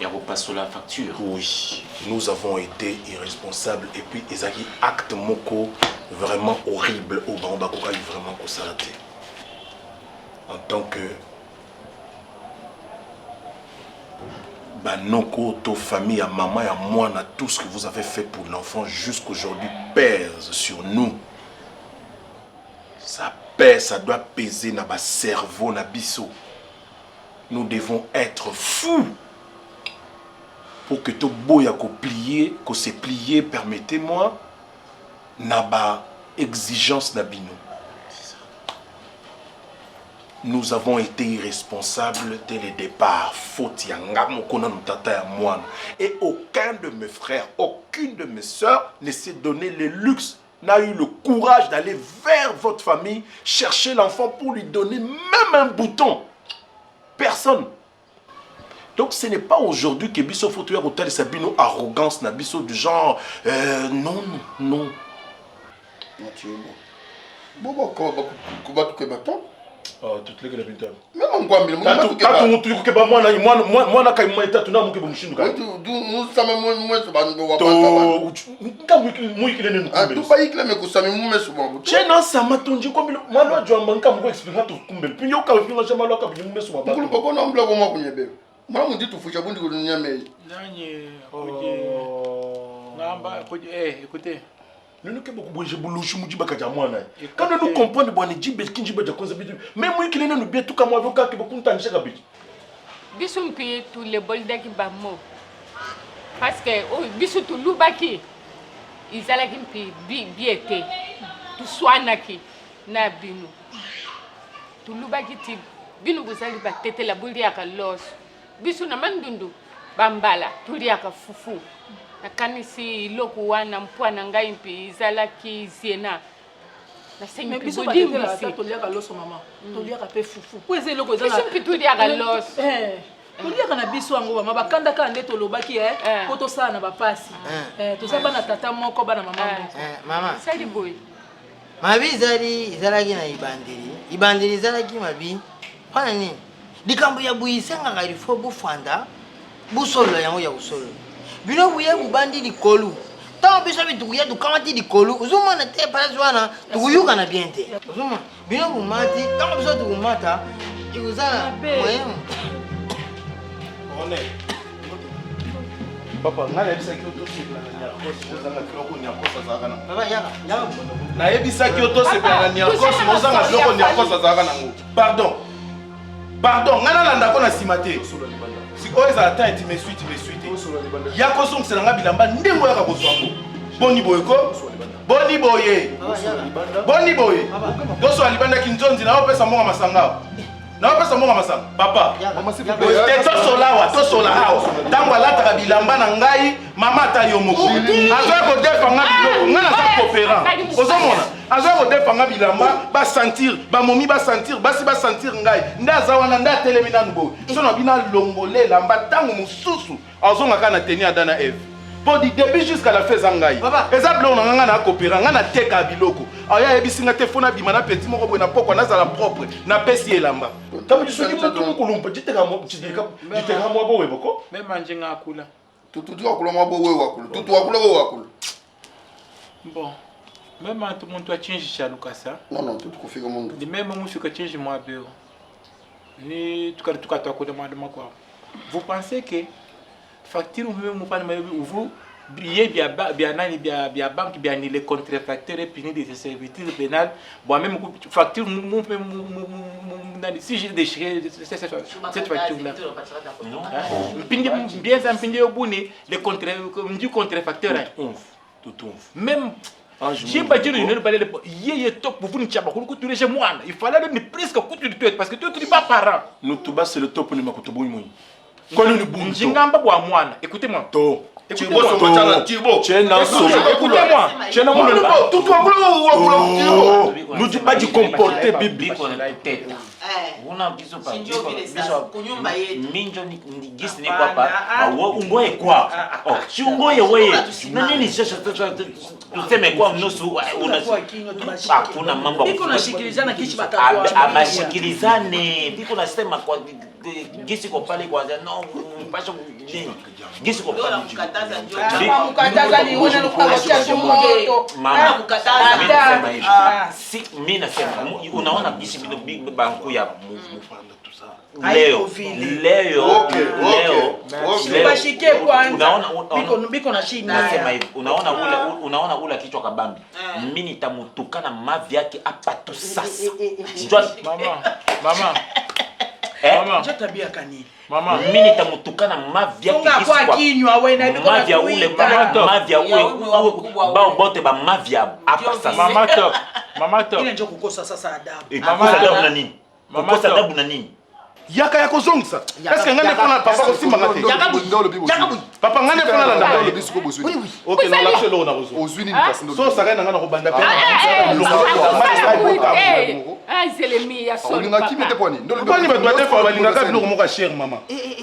G: Et on passe sur la facture.
C: Oui, nous avons été irresponsables et puis ils ont dit acte moko vraiment horrible au bango bakoka vraiment ko salaté. En tant que Banoko, ta famille, à maman et à moi, tout ce que vous avez fait pour l'enfant jusqu'aujourd'hui pèse sur nous. Ça pèse, ça doit peser dans notre cerveau, dans notre biseau. Nous devons être fous pour que tout boya ko plier, que se plier, permettez-moi, naba exigence nabino. Nous avons été irresponsables dès le départ. Faute yangamo kona nutata ya mwana. Et aucun de mes frères, aucune de mes soeurs ne s'est donné le luxe, n'a eu le courage d'aller vers votre famille, chercher l'enfant pour lui donner même un bouton. Personne. Donc ce n'est pas aujourd'hui que Bisso faut tuer autant de Sabino arrogance, na Bisso du genre non.
I: Tu es bon. Bon, comment tu es bon?
C: Oh, toutes les gars de
I: même on voit mais moi
C: tu que ba moi na kai moi tatu na muke bomushindu ka
I: nous sama moi so ba ngo wa
C: to moi ki lene
I: ah tu pas ikle me ko sami mu meso bo
C: chena sama tonji ko moi lo jwa mbanka mu expliquer to kumbe pinyo ka finga chama lo ka bi mu meso ba
I: ngulu boko na mbla ko mo kunyebe moi mu ditu fusha bundi ko nyame
H: nanye ngamba écoutez
C: nous que beaucoup bouger boulouchi mu dibaka ja mwana quand nous comprendre bwana jibe kinji ba jakonza bitu même moi qui lene no bien tout comme avocat que beaucoup ntanje ka bi
L: bisum pi tout les boldaki ba mo parce que oh bisu tout lubaki izalaki pi biete tout swanaki na binu tout lubaki ti binu buzali ba tete la buldi aka los bisu na mandundu bambala tuli aka fufu nakanisi loku wana mpwana ngai mpi izalaki ziena na sengi mpi bodimbisi
H: toliaka loso mama toliaka pe fufu po eze eloko ezala
L: biso mpi toliaka loso
H: toliaka na biso yango mama bakandaka nde tolobaki po tosala na bapasi toza bana tata moko bana mama moko
M: mama
L: sali boye
M: mabi izalaki na ibandeli izalaki mabi mpona nini likambo ya boye esengaka ilifo bofanda bosolola yango ya kosolola bino buye bubandi likolu tant biso bitukuya tukamati likolu uzumana te place wana tukuyuka na bien te uzuma bino bumati tant biso tukumata ikuzala moyen
C: on est papa ngala bisa ki oto sepla na nyakos ozanga kiloko nyakos azaka na
M: baba yaka
C: na yebisa ki oto sepla na nyakos ozanga kiloko nyakos azaka na ngo pardon ngana landa ko na simate oyo ezala ta eti mesui te ya kozongisela nga bilamba ndenge oyaka kozwa ngo boni boye ko boni boye tosola libandaki nzonzi naopesa mbongo masanga papa tosola awa ntango alataka bilamba na ngai mama ata yo moko azoya kodefanga biloko ngai naza coopérant ozomona azoya kodefanga bilamba basentir bamomi basentir basi basentir ngai nde aza wana nde atelemi nanu boye so na bino alongole elamba ntango mosusu azongaka na teni ada na eve pour du début jusqu'à la fin zangai eza biloko na nga na coopérant nga na teka biloko aya yebisinga te fona bima na petit moko boye na pokwa nazala propre na pesi elamba tabu disoki moto mokolumpa jiteka mwa boye boko
B: même njenga akula
I: tutu akula mwa boye wakula tutu akula boye wakula
B: bon même tout monde achinjisha lukasa
I: non tutu kufika mundu
B: ni même mushuka chinji mwa beo ni tukatoka kwa demande kwa vous pensez que facture vous bien banque bien les contrefacteurs et punis des servitudes pénales bon même facture si j'ai déchiré cette facture là bien ça au bout les contrefacteurs même j'ai pas dit ne pas aller il top pour vous ne tchaba ko tu chez moi il fallait le presque ko tu parce que tu es pas parent
C: nous tout bas c'est le top ni makoto boy moyi ko ni buntu
B: njingamba bwa mwana écoutez-moi
C: to
B: écoutez-moi
C: nous dis pas du comporter biblique
G: una biso pa minjo ni gisi ni papa ungoye kwa si ungoye wewe nani sasa tuseme kwa nusu hakuna mambo
F: biko nashikilizana kishi batakuwa
G: amashikilizane biko nasema kwa gisi kwa pale kwanza no mpasha gisi kwa pale
F: mkataza ni wewe unakuachia sumoto
G: mama
F: mkataza
G: si mimi nasema unaona gisi banku ya leo
F: bashike kwanza
G: biko na shida nasema hivi unaona ule kichwa kabambi mimi nitamutukana mavi yake hapa tu sasa
B: mama
F: je tabia kanini
B: mama
G: mimi nitamutukana mavi yake
F: kwa kinywa wewe na biko
G: mavi ya ule bao bote ba mavi hapa sasa
B: mama top
F: ile ndio kukosa sasa adabu
G: adabu na nini kukosa adabu na nini
C: yaka ya kozongisa est-ce que ngane fona papa ko simba ngate papa ngane fona la ndalo biso ko bosui OK non la chelo na bozo ozwi ni kasi so saka na ngana ko banda pe
L: c'est le mia so
I: on ngaki mete poni
C: ndolo bani ba doit faire balinga ka biloko moka cher maman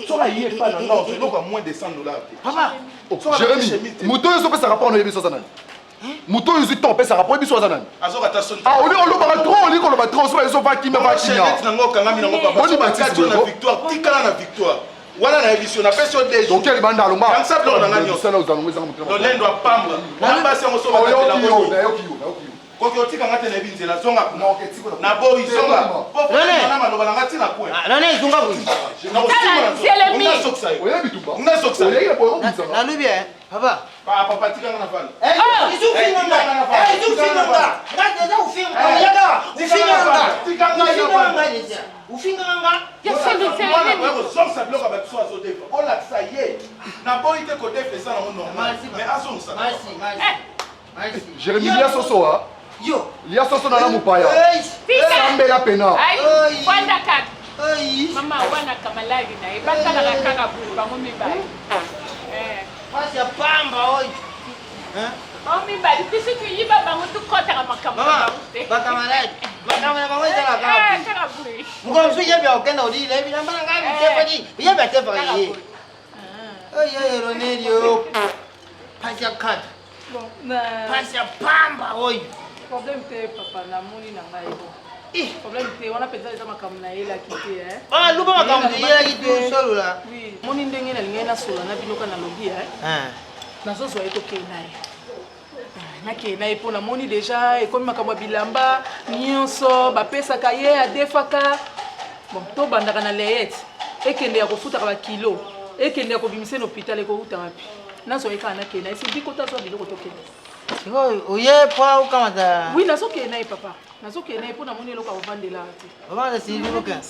C: so ba yé pas na non c'est à moins de $100
I: papa Jérémy moto yo so pesa rapport no yebiso sana muto yuzi ton pesa rapport biso sana
C: azoka ta son
I: on lo ba trop on lo ba trop so ba so va ki me va ki
C: nya nango kangami nango papa on ba kato na victoire tikala na victoire wana na émission na pesa des jours
I: donc quel banda alomba
C: quand ça blo na nganyo
I: sana uzango ezanga
C: muto lendo apamba namba se ngo so ba la ko ko tika ngate na binzela zonga na boy zonga po na maloba na ngati na kwa
M: nani zonga boy
C: na ko
L: c'est le mi
I: oyebi tuba
C: na soksa
I: oyebi po ko
M: na lubi papa
C: papa tika ngana fala
I: Jérémy lia soso ha yo lia soso na mupaya sambela pena
L: kwanda kaka mama wana kamalagi na ibaka na kaka buba ngumi bai
M: pasi ya pamba oi
L: Omi bali bisu tu yiba bango tu kota kama kama
M: bakamalagi bango ezala kaka
L: kaka buri
M: muko msu yebi okenda odile ebi nambana ngabi tefadi yebi atefa ye oye Ronelio pasi ya kata pasi ya pamba oi
J: problème te papa na moni na ngai bo problème te wana penza eza makambo na yela kite
M: luba makambo na yela kite solola
J: oui moni ndenge na lingai na solo na binoka na lobi nazozwa ye tokei naye nakei naye mpo namoni deja ekomi makambo ya bilamba nyonso bapesaka ye adefaka bon tobandaka na leyete ekende ya kofutaka bakilo ekende ya kobimisa na hôpital ekouta wapi nazwa ye kaka nakei naye sidi kota azwa biloko tokende
M: oye po ukamata
J: oui nazokei naye papa nazokende mpona moni eloko akovandela te
M: ovanda Sylvie boka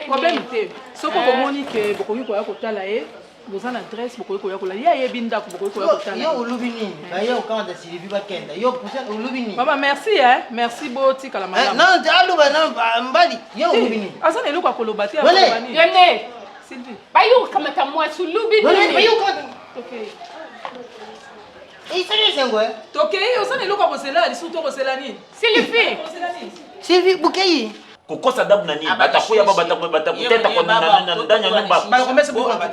J: problème te soki okomoni ke bokoki koya kotala ye boza na adresse bokoki koya kolala ye ayebi ndako bokoki koya kotala
M: yo olubi nini baye okamata Sylvie bakenda yo pourcent olubi nini
J: mama merci merci botikala malamu
M: non te aluba mbali yo olubi nini
J: aza na eloko akoloba te
L: yene
J: Sylvie
L: bayokamata mwasi olubi nini
J: tokei oza na eloko akosela lisusu tokosela nini
M: Sylvie bukei
G: kukosa dabu na nini batakuya batakuteta kwa ndani ya nyumba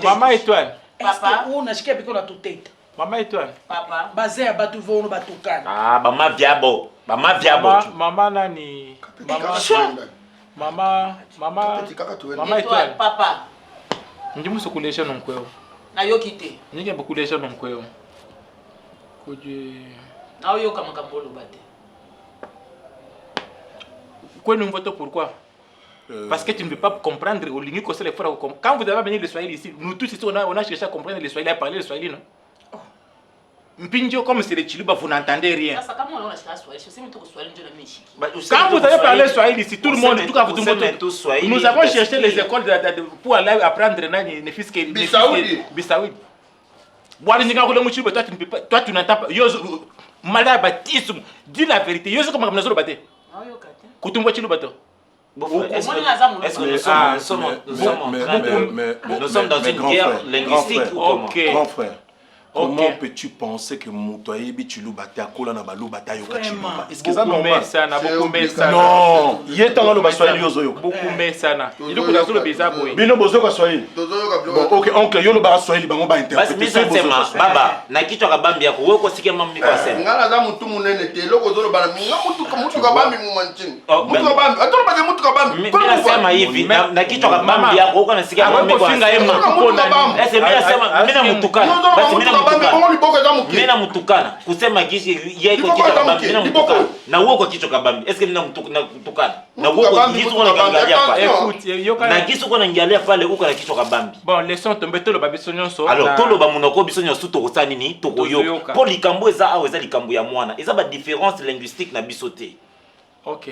B: Mama Étoile
F: papa unashikia piko na tuteta
B: Mama Étoile
F: papa baze ya batu vono batukana
G: bama vyabo
B: mama nani mama Étoile
F: papa
B: ndimu sokulesha nonkweo
F: na yokite
B: nyinge bakulesha nonkweo koje
F: na yoka makambolo bate
B: quoi nous votons pourquoi parce que tu ne peux pas comprendre au ligne que c'est les frères quand vous avez venu le Swahili ici nous tous ici on a cherché à comprendre le Swahili à parler le Swahili non Mpinjo comme c'est les Chiluba vous n'entendez rien
F: quand
B: vous avez parlé Swahili ici tout le monde tout cas vous nous avons cherché les écoles pour aller apprendre ne fils que Bissaoui toi tu n'entends pas malade baptisme dis la vérité yo comme comme nazolo baté kutumba chilu bato
G: est-ce que nous sommes dans une guerre linguistique ou comment
C: grand frère comment peux-tu penser que Moutoye Bichulu Bata Kola na balu Bata Yoka Chiluba? Est-ce que ça normal? Non, il est temps de bassoyer yozoyo.
B: Beaucoup mais ça na. Il est pour le bizarre boy.
C: Bino bozo kwa swahili. Bon, OK, oncle yo lo ba swahili bango ba interpréter.
G: Basi sema baba na kichwa kabambi yako wewe kosikia mama miko asema.
I: Ngala za mtu munene te loko zolo bana mtu kabambi mumanchini. Mtu kabambi atoro baje mtu kabambi.
G: Mimi nasema hivi na kichwa kabambi yako uko nasikia mama miko asema. Ese mimi nasema mimi namutukana. Basi mimi namutukana kusema kishi yeye kwa kichwa kabambi mimi namutukana na wewe kwa kichwa kabambi eske mimi namutukana na wewe kwa kichwa unaangalia pale écoute na kichwa unaangalia pale uko na kichwa kabambi
B: bon laissons tomber tout le babiso nyonso
G: alors tout le ba munoko biso nyonso to kosana nini to koyo pour likambo eza awa eza likambo ya mwana eza ba différence linguistique na biso te
B: OK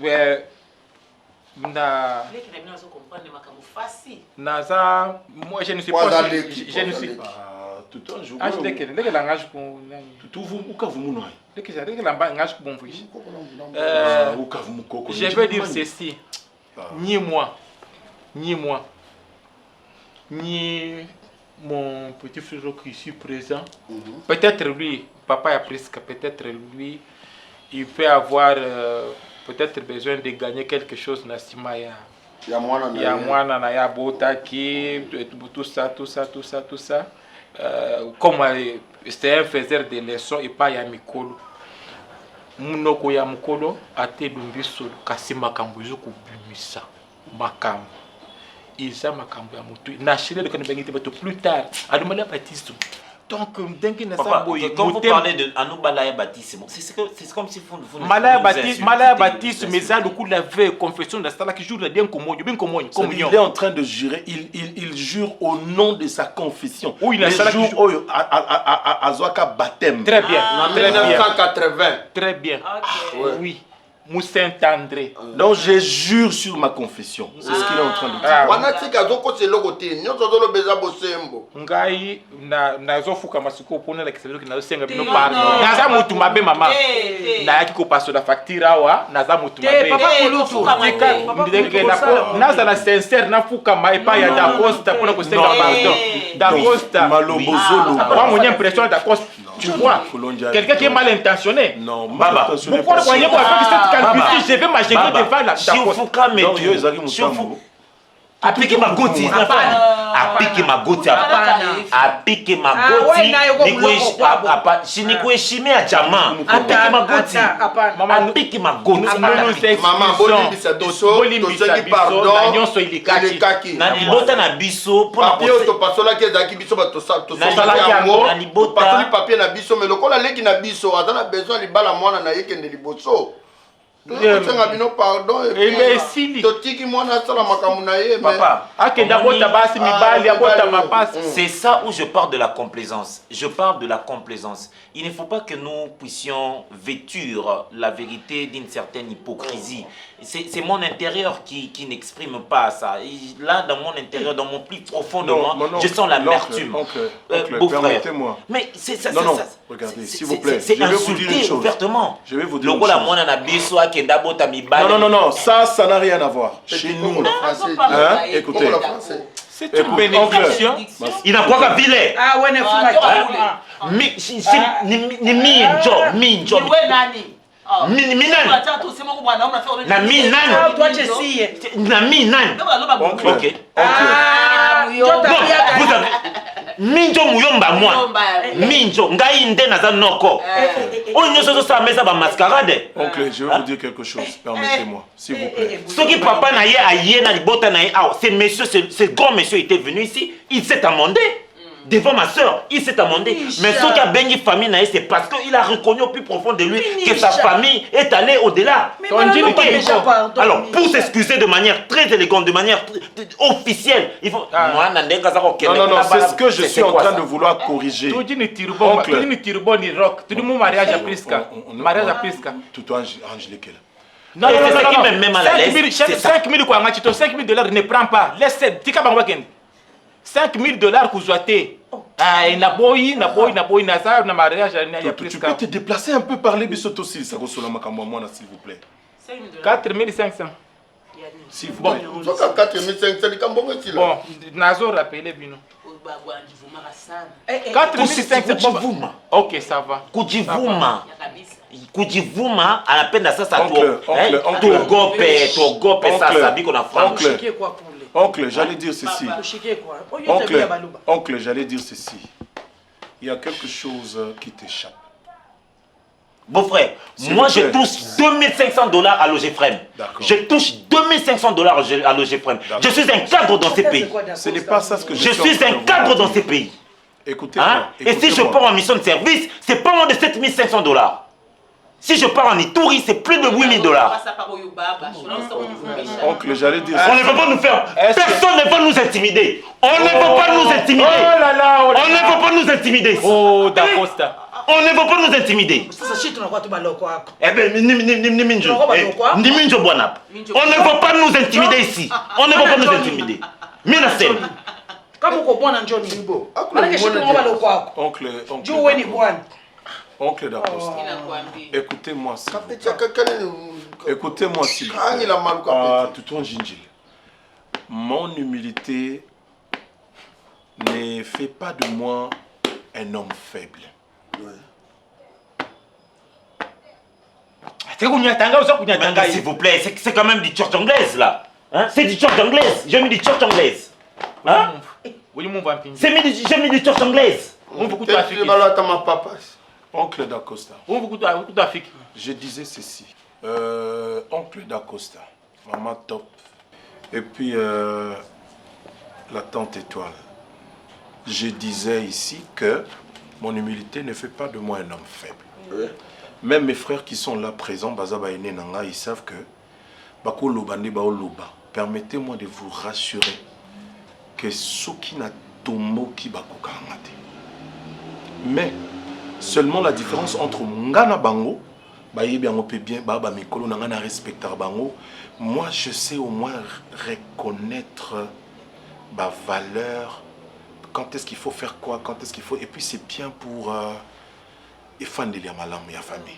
G: ouais
B: Naza, moi je ne suis pas je ne suis pas
C: tout un jour
B: je sais que le langage pour
C: tout vous ou ka vous munoi
B: que ça le langage bon vous je veux dire ceci ni moi ni mon petit frère qui est ici présent peut-être lui papa est presque peut-être lui il peut avoir peut-être besoin de gagner quelque chose na simaya ya mwana na ya botaki tout ça comme c'était un faiseur de leçons et pas ya mikolo munoko ya mukolo ate lumbiso kasi makambo zo kubimisa makambo iza makambo ya mutu na shile de kanibengite bato plus tard adumala baptisme. Donc,
G: quand vous parlez de Anoubala baptisme, c'est comme si vous
B: Malaya baptisme, mais ça, le coup de la veille, confession de la salle qui joue la bien communion.
C: Il est en train de jurer, il jure au nom de sa confession.
B: Oui, il a
C: ça à Zoaka baptême.
B: Très bien.
I: En 1980.
B: Très bien. Oui. Saint-André.
C: Donc je jure sur ma confession. C'est ce qu'il est en train de dire.
I: Wanatika zoko se logote, nyozo zolo beza bosembo.
B: Ngai na zofuka masiko pona la kiselo na senga bino pardon. Naza mutu mabe mama. Na yaki ko passo la facture awa, naza mutu mabe.
F: Papa kulutu.
B: Naza la sincère na fuka mai pa ya da costa pona ko senga pardon. Da costa
C: malobozolo.
B: Moi mon impression da costa. Tu vois, quelqu'un qui est mal intentionné.
C: Non,
B: Baba. Pourquoi vous voyez quoi cette calvitie, je vais m'agir devant la
G: Shifuka metu. Apike magoti apike magoti apike magoti ni kuheshimia jamaa apike magoti apike magoti
I: mama bolibisa biso tosengi pardon
B: nyonso ilikaki
G: na libota na biso
I: pona papier to pasola ke zaki biso ba to sala yango
G: na libota
I: pasoli papier na biso mais lokola leki na biso atana besoin libala mwana na yekende liboso pardon
G: c'est ça où je parle de la complaisance. Je parle de la complaisance. Il ne faut pas que nous puissions vêtir la vérité d'une certaine hypocrisie. C'est mon intérieur qui n'exprime pas ça. Et là, dans mon intérieur, dans mon plus profond de moi, je sens l'amertume.
C: Permettez-moi.
G: Mais c'est ça.
C: Non, regardez, s'il vous plaît.
G: C'est insulté ouvertement.
C: Je vais vous dire une chose. Non, ça n'a rien à voir. Chez nous, écoutez.
B: C'est une bénédiction.
G: Il n'a pas qu'à filer.
F: Ah ouais,
G: Minjo muyomba moi. Minjo ngai nde naza noko. Onyo soso sa mesa ba mascarade.
C: Oncle, je vais vous dire quelque chose. Permettez-moi, s'il vous plaît.
G: Ce qui papa na ye aye na libota na ye. Ce monsieur, ce grand monsieur était venu ici, il s'est amendé. Devant ma soeur, il s'est amendé. Mais ce qui a béni famille, c'est parce qu'il a reconnu au plus profond de lui que sa famille est allée au-delà. Alors, pour s'excuser de manière très élégante, de manière officielle, il faut.
C: Non, c'est ce que je suis en train de vouloir corriger.
B: Tout le mariage à Prisca. Mariage à Prisca.
C: Tout Angélique.
G: Non, c'est qui me met mal à l'aise.
B: 5 000 $, ne prends pas. Laisse tika bango bakende. $5 kuzoate. Ah, na boy na mariage à
C: Tu peux te déplacer un peu, parler bisoto aussi, ça ressemble à moi, s'il vous plaît.
B: 4 500.
C: S'il vous plaît.
I: Bon, 4 500,
B: bon, Nazo rappelé Bino. 4 500. Ok, ça va.
G: Kujivuma anapenda sasa
C: tuogope sasa biko na France. Oncle, j'allais dire ceci. Oncle, j'allais dire ceci. Il y a quelque chose qui t'échappe.
G: Beau-frère, moi je touche $2500 à Logefrem. Je touche $2500 à Logefrem. Je suis un cadre dans ces pays.
C: Ce n'est pas ça ce que
G: je suis un cadre dans ces pays.
C: Écoutez-moi.
G: Et si je pars en mission de service, c'est pas moins de $7500. Si je pars en Ituri, c'est plus de $8000.
C: Oncle, j'allais dire...
G: On ne peut pas nous faire... Personne ne va nous intimider. On ne peut pas nous intimider.
B: Oh là là,
G: on ne peut pas nous intimider.
B: Oh, d'Acosta.
G: On ne peut pas nous intimider. Eh bien, Niminjo. Niminjo Bonap. On ne peut pas nous intimider ici. On ne peut pas nous intimider. Minasem.
C: Oncle d'Acosta, écoutez-moi s'il vous plaît. Écoutez-moi s'il vous plaît. Tout en Gingil. Mon humilité ne fait pas de moi un homme faible.
G: S'il vous plaît, c'est quand même du church anglaise là. Hein? C'est du church anglaise. J'ai mis du church anglaise. Hein? J'ai mis du church anglaise.
C: Oncle d'Acosta. Je disais ceci. Oncle d'Acosta, maman top. Et puis la tante Étoile. Je disais ici que mon humilité ne fait pas de moi un homme faible. Oui. Même mes frères qui sont là présents, ils savent que permettez-moi de vous rassurer que ce qui n'a tombé qui mais seulement la différence entre Ngana Bango, moi je sais au moins reconnaître ma valeur, quand est-ce qu'il faut faire quoi, quand est-ce qu'il faut, et puis c'est bien pour effander les malam et la famille.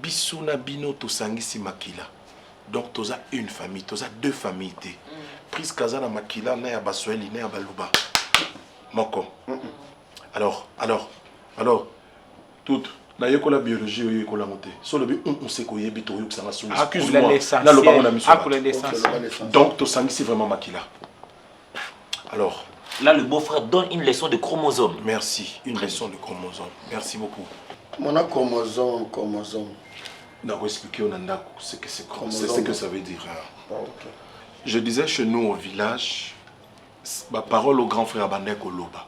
C: Bisuna bino to sangisi makila. Donc toza une famille, toza deux familles. Prise kazana makila na ya basweli na ya baluba. Moko. Alors, toute na yekola biologie ou yekola moté. So le bi on sait ko yebi to yoksa na sou. Donc to sangisi vraiment makila. Alors,
G: là le beau-frère donne une leçon de chromosome.
C: Merci, une leçon de chromosome. Merci beaucoup.
I: Mon chromosome.
C: Non, expliquer ce que c'est, ce que ça veut dire. Ah, okay. Je disais chez nous au village, ma parole au grand frère Bandeko Loba.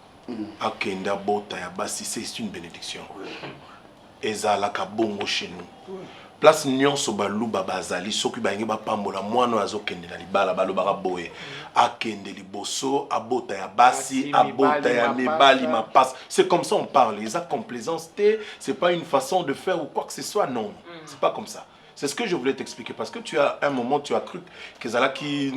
C: Akenda Bota ya Basi, c'est une bénédiction. Eza la kabongo chez nous. place nyonso baluba bazali soki bayengi bapambola mwana azokende na libala balobaka boye akende liboso abota ya basi abota ya mibali mapasi. C'est comme ça on parle. Les actes complaisance, c'est pas une façon de faire ou quoi que ce soit, non. C'est pas comme ça. C'est ce que je voulais t'expliquer parce que tu as un moment tu as cru que Zala qui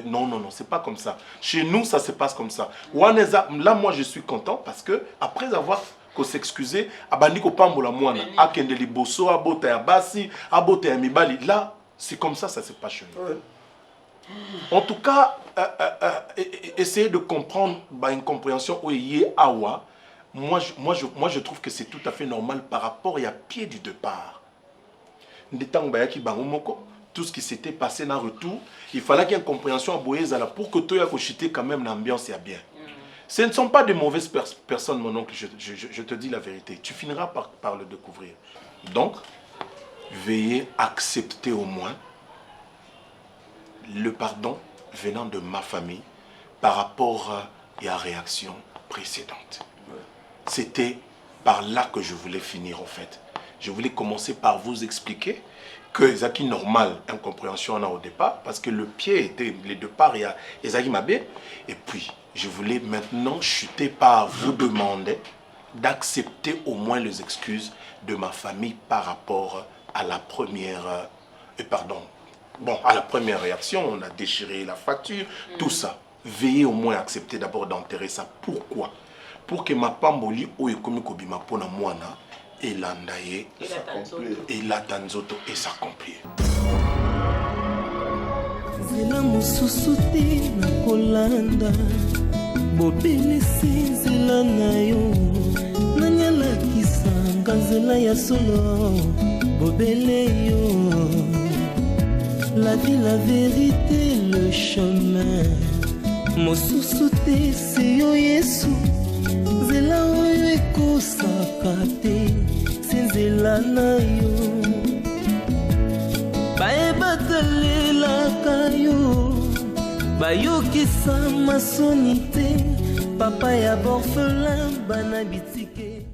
C: non, c'est pas comme ça. Chez nous ça se passe comme ça. Là moi je suis content parce que après avoir qu'on s'excuser abandi ko pambola mwana akende liboso abota ya basi abota ya mibali, là c'est comme ça se passe chez nous. En tout cas essayer de comprendre une compréhension où il y a awa. Moi je trouve que c'est tout à fait normal par rapport à pied du départ. Tout ce qui s'était passé dans le retour, il fallait qu'il y ait une compréhension à Boyezala pour que tu aies chuté quand même l'ambiance et bien. Ce ne sont pas de mauvaises personnes, mon oncle, je te dis la vérité. Tu finiras par le découvrir. Donc, veuillez accepter au moins le pardon venant de ma famille par rapport à la réaction précédente. C'était par là que je voulais finir en fait. Je voulais commencer par vous expliquer que c'est normal, incompréhension au départ, parce que le pied était, le départ, il y a Ezaki Mabé. Et puis, je voulais maintenant chuter par vous demander d'accepter au moins les excuses de ma famille par rapport à la première, à la première réaction. On a déchiré la facture, tout ça. Veuillez au moins accepter d'abord d'enterrer ça. Pourquoi? Pour que ma pamboli ou ekomi kobima pona mwana elandaye et la tanzoto et s'accomplir.
A: Zela mususu te na kolanda bobelisi zela na yo nanyalakisa nzela ya solo bobele yo la vie, la vérité, le chemin mosusu te se yo Yesu zela oyo ekosaka te se nzela na yo bayebatalelaka yo bayokisa masoni te papa ya borphelin bana bitike